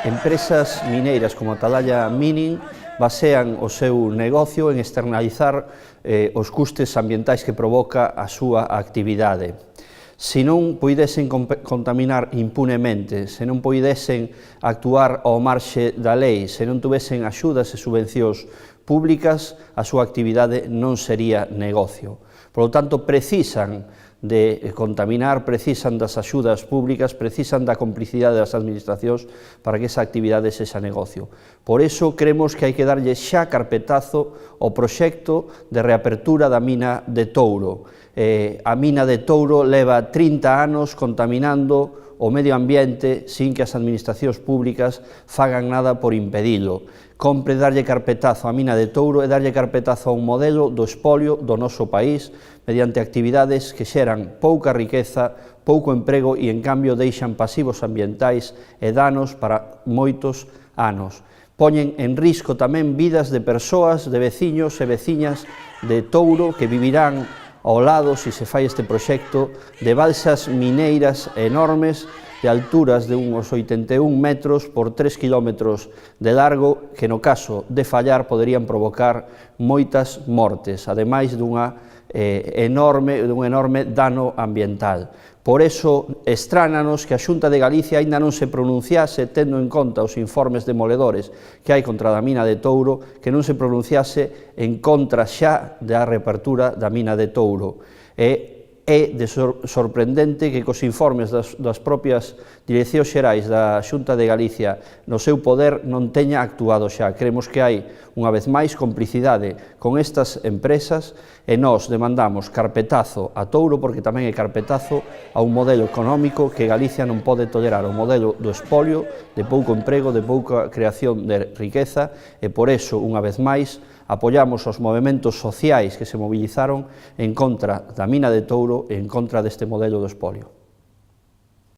Empresas mineiras como Atalaya Mining basean o seu negocio en externalizar os custes ambientais que provoca a súa actividade. Se non poidesen contaminar impunemente, se non poidesen actuar ao marxe da lei, se non tuvesen axudas e subvencións públicas, a súa actividade non sería negocio. Por lo tanto, precisan de contaminar, precisan das axudas públicas, precisan da complicidade das administracións para que esa actividade sexa negocio. Por iso, cremos que hai que darlle xa carpetazo ao proxecto de reapertura da mina de Touro. A mina de Touro leva 30 anos contaminando o medio ambiente sin que as administracións públicas fagan nada por impedilo. Compre darlle carpetazo á mina de Touro e darlle carpetazo a un modelo do espolio do noso país mediante actividades que xeran pouca riqueza, pouco emprego e, en cambio, deixan pasivos ambientais e danos para moitos anos. Poñen en risco tamén vidas de persoas, de veciños e veciñas de Touro que vivirán ao lado, se se fai este proxecto, de balsas mineiras enormes de alturas de uns 81 metros por 3 kilómetros de largo que, no caso de fallar, poderían provocar moitas mortes, ademais dun enorme dano ambiental. Por iso, estránanos que a Xunta de Galicia aínda non se pronunciase, tendo en conta os informes demoledores que hai contra a mina de Touro, que non se pronunciase en contra xa da reapertura da mina de Touro. É sorprendente que cos informes das propias Direccións Xerais da Xunta de Galicia no seu poder non teña actuado xa. Creemos que hai, unha vez máis, complicidade con estas empresas e nós demandamos carpetazo a Touro porque tamén é carpetazo a un modelo económico que Galicia non pode tolerar, o modelo do espolio, de pouco emprego, de pouca creación de riqueza e por iso, unha vez máis, apoiamos os movementos sociais que se movilizaron en contra da mina de Touro e en contra deste modelo do espolio.